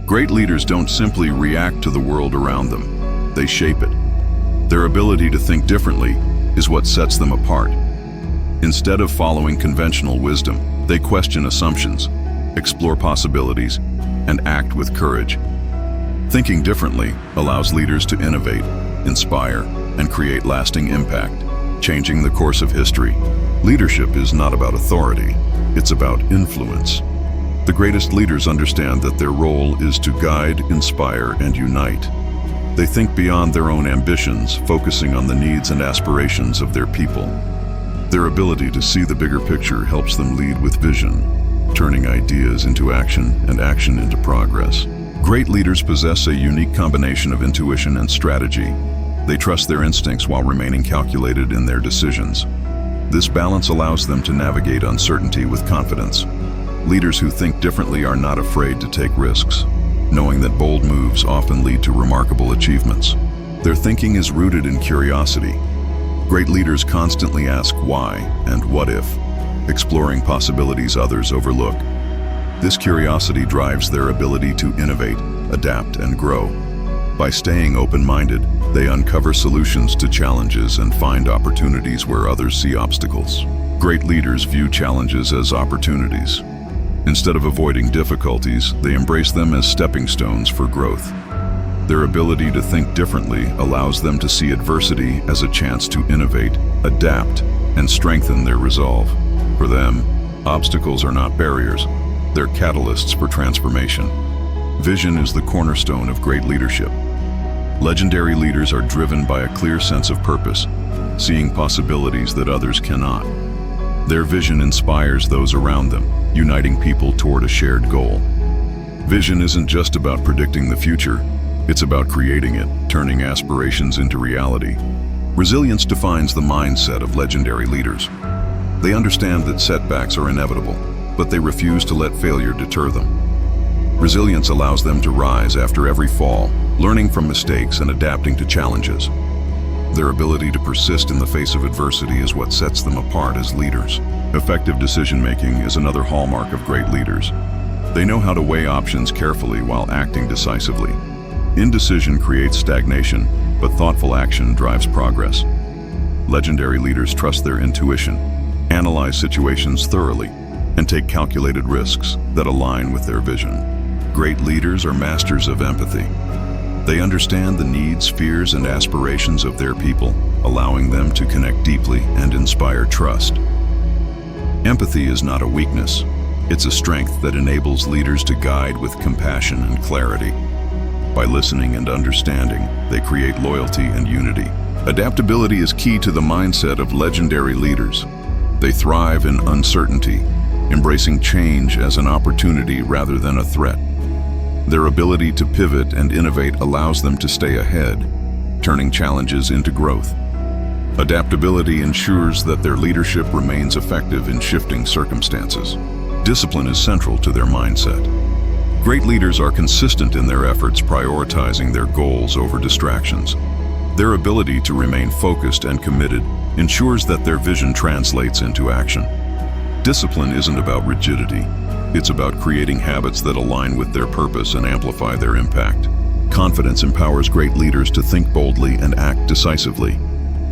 Great leaders don't simply react to the world around them, they shape it. Their ability to think differently is what sets them apart. Instead of following conventional wisdom, they question assumptions, explore possibilities, and act with courage. Thinking differently allows leaders to innovate, inspire, and create lasting impact, changing the course of history. Leadership is not about authority, it's about influence. The greatest leaders understand that their role is to guide, inspire, and unite. They think beyond their own ambitions, focusing on the needs and aspirations of their people. Their ability to see the bigger picture helps them lead with vision, turning ideas into action and action into progress. Great leaders possess a unique combination of intuition and strategy. They trust their instincts while remaining calculated in their decisions. This balance allows them to navigate uncertainty with confidence. Leaders who think differently are not afraid to take risks, knowing that bold moves often lead to remarkable achievements. Their thinking is rooted in curiosity. Great leaders constantly ask why and what if, exploring possibilities others overlook. This curiosity drives their ability to innovate, adapt, and grow. By staying open-minded, they uncover solutions to challenges and find opportunities where others see obstacles. Great leaders view challenges as opportunities. Instead of avoiding difficulties, they embrace them as stepping stones for growth. Their ability to think differently allows them to see adversity as a chance to innovate, adapt, and strengthen their resolve. For them, obstacles are not barriers, they're catalysts for transformation. Vision is the cornerstone of great leadership. Legendary leaders are driven by a clear sense of purpose, seeing possibilities that others cannot. Their vision inspires those around them, uniting people toward a shared goal. Vision isn't just about predicting the future, it's about creating it, turning aspirations into reality. Resilience defines the mindset of legendary leaders. They understand that setbacks are inevitable, but they refuse to let failure deter them. Resilience allows them to rise after every fall, learning from mistakes and adapting to challenges. Their ability to persist in the face of adversity is what sets them apart as leaders. Effective decision-making is another hallmark of great leaders. They know how to weigh options carefully while acting decisively. Indecision creates stagnation, but thoughtful action drives progress. Legendary leaders trust their intuition, analyze situations thoroughly, and take calculated risks that align with their vision. Great leaders are masters of empathy. They understand the needs, fears, and aspirations of their people, allowing them to connect deeply and inspire trust. Empathy is not a weakness. It's a strength that enables leaders to guide with compassion and clarity. By listening and understanding, they create loyalty and unity. Adaptability is key to the mindset of legendary leaders. They thrive in uncertainty, embracing change as an opportunity rather than a threat. Their ability to pivot and innovate allows them to stay ahead, turning challenges into growth. Adaptability ensures that their leadership remains effective in shifting circumstances. Discipline is central to their mindset. Great leaders are consistent in their efforts, prioritizing their goals over distractions. Their ability to remain focused and committed ensures that their vision translates into action. Discipline isn't about rigidity. It's about creating habits that align with their purpose and amplify their impact. Confidence empowers great leaders to think boldly and act decisively.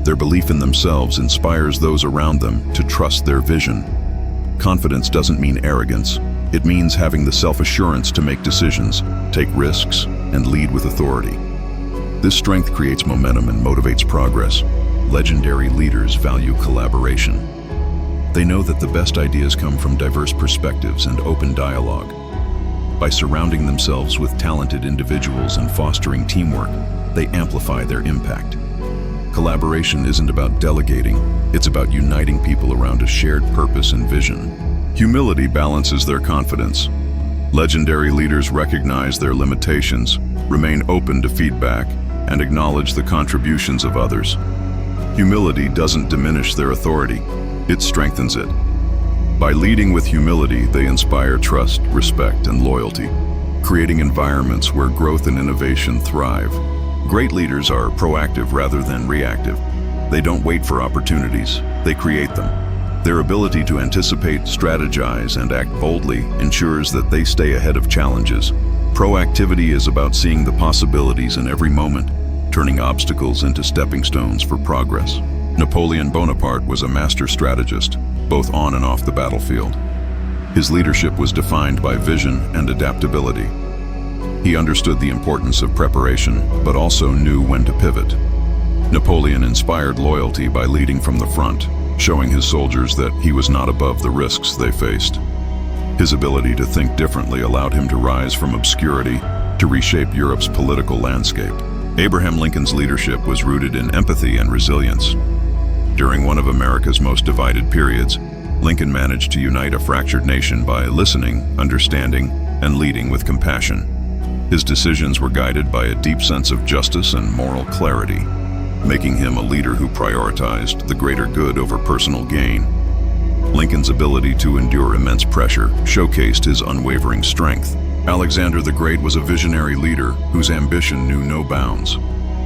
Their belief in themselves inspires those around them to trust their vision. Confidence doesn't mean arrogance. It means having the self-assurance to make decisions, take risks, and lead with authority. This strength creates momentum and motivates progress. Legendary leaders value collaboration. They know that the best ideas come from diverse perspectives and open dialogue. By surrounding themselves with talented individuals and fostering teamwork, they amplify their impact. Collaboration isn't about delegating, it's about uniting people around a shared purpose and vision. Humility balances their confidence. Legendary leaders recognize their limitations, remain open to feedback, and acknowledge the contributions of others. Humility doesn't diminish their authority, it strengthens it. By leading with humility, they inspire trust, respect, and loyalty, creating environments where growth and innovation thrive. Great leaders are proactive rather than reactive. They don't wait for opportunities, they create them. Their ability to anticipate, strategize, and act boldly ensures that they stay ahead of challenges, Proactivity is about seeing the possibilities in every moment, turning obstacles into stepping stones for progress. Napoleon Bonaparte was a master strategist, both on and off the battlefield. His leadership was defined by vision and adaptability. He understood the importance of preparation, but also knew when to pivot. Napoleon inspired loyalty by leading from the front, showing his soldiers that he was not above the risks they faced. His ability to think differently allowed him to rise from obscurity to reshape Europe's political landscape. Abraham Lincoln's leadership was rooted in empathy and resilience. During one of America's most divided periods, Lincoln managed to unite a fractured nation by listening, understanding, and leading with compassion. His decisions were guided by a deep sense of justice and moral clarity, making him a leader who prioritized the greater good over personal gain. Lincoln's ability to endure immense pressure showcased his unwavering strength. Alexander the Great was a visionary leader whose ambition knew no bounds.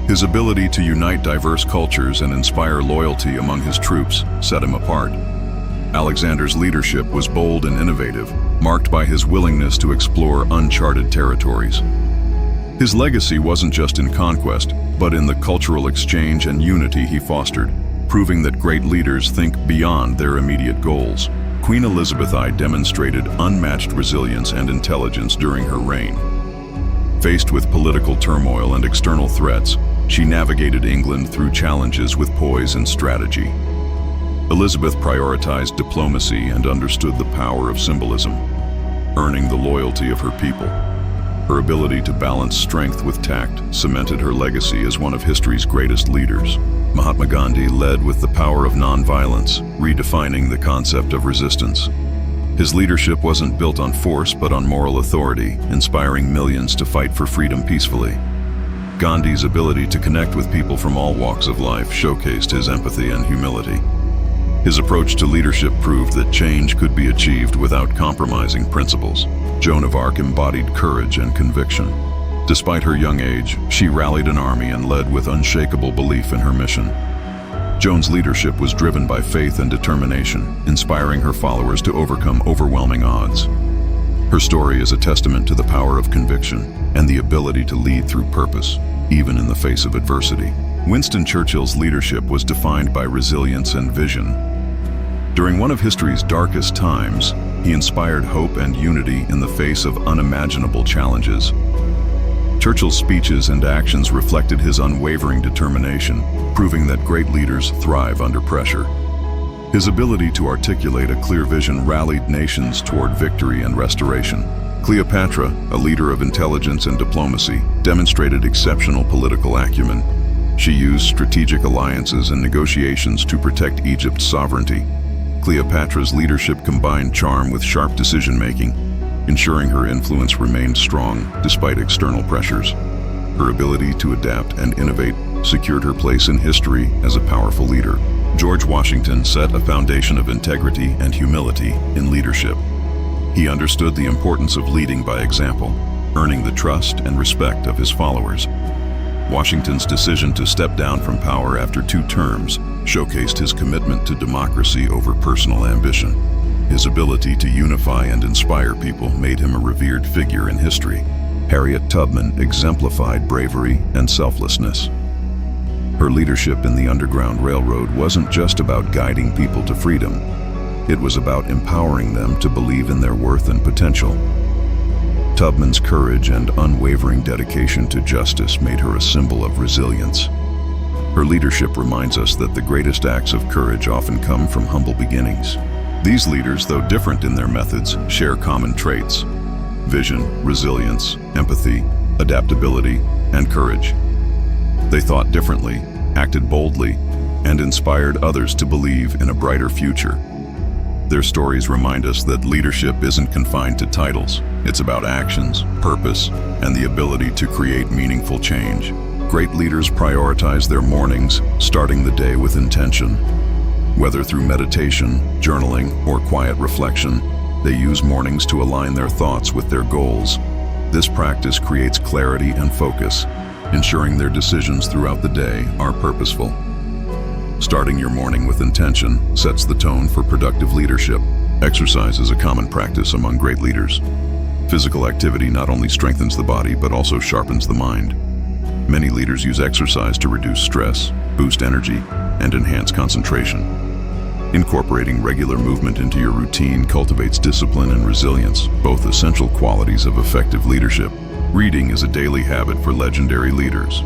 His ability to unite diverse cultures and inspire loyalty among his troops set him apart. Alexander's leadership was bold and innovative, marked by his willingness to explore uncharted territories. His legacy wasn't just in conquest, but in the cultural exchange and unity he fostered, proving that great leaders think beyond their immediate goals. Queen Elizabeth I demonstrated unmatched resilience and intelligence during her reign. Faced with political turmoil and external threats, she navigated England through challenges with poise and strategy. Elizabeth prioritized diplomacy and understood the power of symbolism, earning the loyalty of her people. Her ability to balance strength with tact cemented her legacy as one of history's greatest leaders. Mahatma Gandhi led with the power of nonviolence, redefining the concept of resistance. His leadership wasn't built on force but on moral authority, inspiring millions to fight for freedom peacefully. Gandhi's ability to connect with people from all walks of life showcased his empathy and humility. His approach to leadership proved that change could be achieved without compromising principles. Joan of Arc embodied courage and conviction. Despite her young age, she rallied an army and led with unshakable belief in her mission. Joan's leadership was driven by faith and determination, inspiring her followers to overcome overwhelming odds. Her story is a testament to the power of conviction and the ability to lead through purpose, even in the face of adversity. Winston Churchill's leadership was defined by resilience and vision. During one of history's darkest times, he inspired hope and unity in the face of unimaginable challenges. Churchill's speeches and actions reflected his unwavering determination, proving that great leaders thrive under pressure. His ability to articulate a clear vision rallied nations toward victory and restoration. Cleopatra, a leader of intelligence and diplomacy, demonstrated exceptional political acumen. She used strategic alliances and negotiations to protect Egypt's sovereignty. Cleopatra's leadership combined charm with sharp decision-making, ensuring her influence remained strong despite external pressures. Her ability to adapt and innovate secured her place in history as a powerful leader. George Washington set a foundation of integrity and humility in leadership. He understood the importance of leading by example, earning the trust and respect of his followers. Washington's decision to step down from power after 2 terms showcased his commitment to democracy over personal ambition. His ability to unify and inspire people made him a revered figure in history. Harriet Tubman exemplified bravery and selflessness. Her leadership in the Underground Railroad wasn't just about guiding people to freedom. It was about empowering them to believe in their worth and potential. Tubman's courage and unwavering dedication to justice made her a symbol of resilience. Her leadership reminds us that the greatest acts of courage often come from humble beginnings. These leaders, though different in their methods, share common traits: vision, resilience, empathy, adaptability, and courage. They thought differently, acted boldly, and inspired others to believe in a brighter future. Their stories remind us that leadership isn't confined to titles. It's about actions, purpose, and the ability to create meaningful change. Great leaders prioritize their mornings, starting the day with intention. Whether through meditation, journaling, or quiet reflection, they use mornings to align their thoughts with their goals. This practice creates clarity and focus, ensuring their decisions throughout the day are purposeful. Starting your morning with intention sets the tone for productive leadership. Exercise is a common practice among great leaders. Physical activity not only strengthens the body but also sharpens the mind. Many leaders use exercise to reduce stress, boost energy, and enhance concentration. Incorporating regular movement into your routine cultivates discipline and resilience, both essential qualities of effective leadership. Reading is a daily habit for legendary leaders.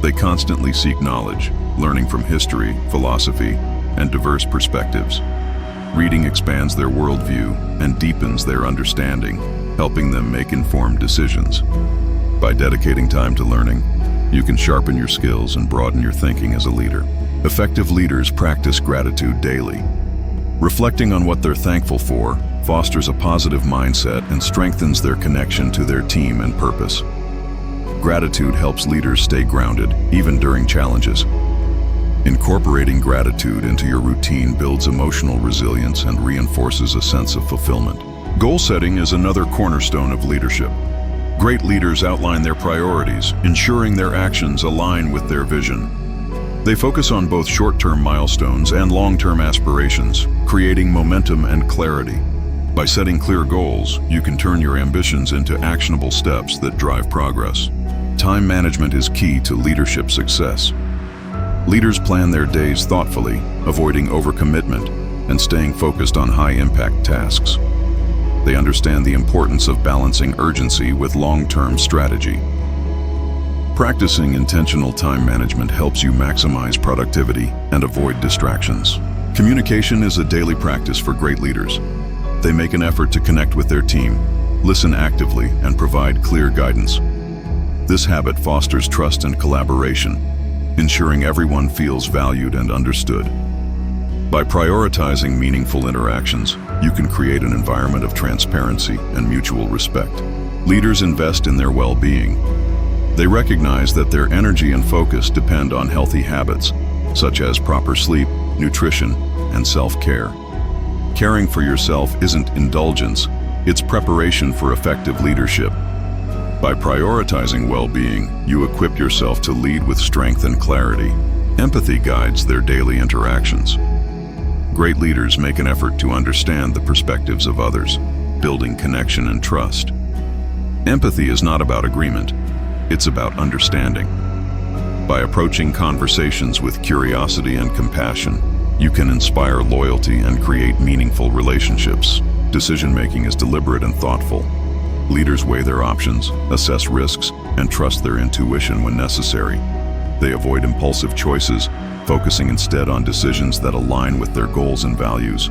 They constantly seek knowledge, learning from history, philosophy, and diverse perspectives. Reading expands their worldview and deepens their understanding, helping them make informed decisions. By dedicating time to learning, you can sharpen your skills and broaden your thinking as a leader. Effective leaders practice gratitude daily. Reflecting on what they're thankful for fosters a positive mindset and strengthens their connection to their team and purpose. Gratitude helps leaders stay grounded, even during challenges. Incorporating gratitude into your routine builds emotional resilience and reinforces a sense of fulfillment. Goal setting is another cornerstone of leadership. Great leaders outline their priorities, ensuring their actions align with their vision. They focus on both short-term milestones and long-term aspirations, creating momentum and clarity. By setting clear goals, you can turn your ambitions into actionable steps that drive progress. Time management is key to leadership success. Leaders plan their days thoughtfully, avoiding overcommitment and staying focused on high-impact tasks. They understand the importance of balancing urgency with long-term strategy. Practicing intentional time management helps you maximize productivity and avoid distractions. Communication is a daily practice for great leaders. They make an effort to connect with their team, listen actively, and provide clear guidance. This habit fosters trust and collaboration, ensuring everyone feels valued and understood. By prioritizing meaningful interactions, you can create an environment of transparency and mutual respect. Leaders invest in their well-being. They recognize that their energy and focus depend on healthy habits, such as proper sleep, nutrition, and self-care. Caring for yourself isn't indulgence, it's preparation for effective leadership. By prioritizing well-being, you equip yourself to lead with strength and clarity. Empathy guides their daily interactions. Great leaders make an effort to understand the perspectives of others, building connection and trust. Empathy is not about agreement, it's about understanding. By approaching conversations with curiosity and compassion, you can inspire loyalty and create meaningful relationships. Decision-making is deliberate and thoughtful. Leaders weigh their options, assess risks, and trust their intuition when necessary. They avoid impulsive choices, focusing instead on decisions that align with their goals and values.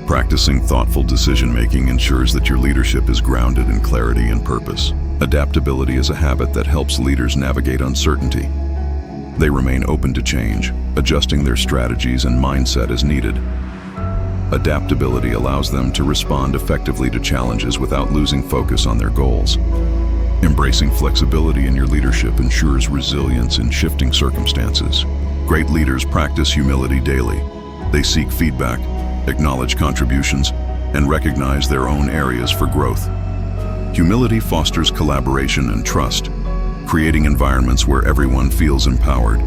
Practicing thoughtful decision-making ensures that your leadership is grounded in clarity and purpose. Adaptability is a habit that helps leaders navigate uncertainty. They remain open to change, adjusting their strategies and mindset as needed. Adaptability allows them to respond effectively to challenges without losing focus on their goals. Embracing flexibility in your leadership ensures resilience in shifting circumstances. Great leaders practice humility daily. They seek feedback, acknowledge contributions, and recognize their own areas for growth. Humility fosters collaboration and trust, creating environments where everyone feels empowered.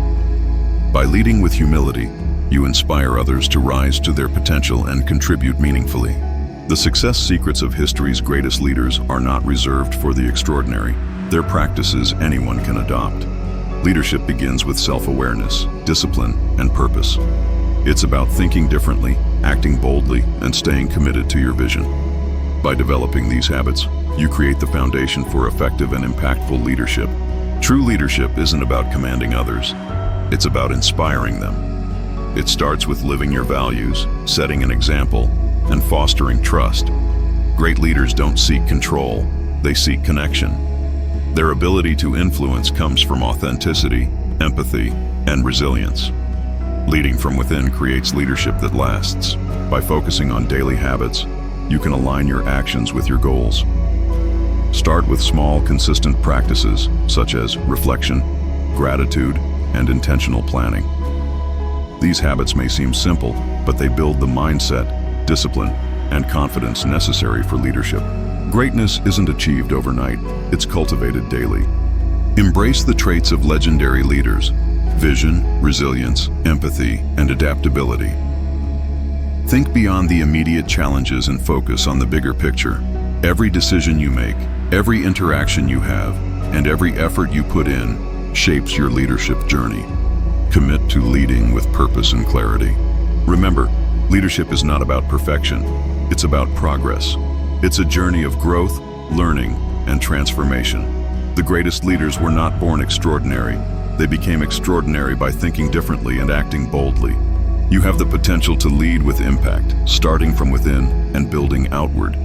By leading with humility, you inspire others to rise to their potential and contribute meaningfully. The success secrets of history's greatest leaders are not reserved for the extraordinary. They're practices anyone can adopt. Leadership begins with self-awareness, discipline, and purpose. It's about thinking differently, acting boldly, and staying committed to your vision. By developing these habits, you create the foundation for effective and impactful leadership. True leadership isn't about commanding others. It's about inspiring them. It starts with living your values, setting an example, and fostering trust. Great leaders don't seek control, they seek connection. Their ability to influence comes from authenticity, empathy, and resilience. Leading from within creates leadership that lasts. By focusing on daily habits, you can align your actions with your goals. Start with small, consistent practices, such as reflection, gratitude, and intentional planning. These habits may seem simple, but they build the mindset, discipline, and confidence necessary for leadership. Greatness isn't achieved overnight, it's cultivated daily. Embrace the traits of legendary leaders: vision, resilience, empathy, and adaptability. Think beyond the immediate challenges and focus on the bigger picture. Every decision you make, every interaction you have, and every effort you put in shapes your leadership journey. Commit to leading with purpose and clarity. Remember, leadership is not about perfection. It's about progress. It's a journey of growth, learning, and transformation. The greatest leaders were not born extraordinary. They became extraordinary by thinking differently and acting boldly. You have the potential to lead with impact, starting from within and building outward.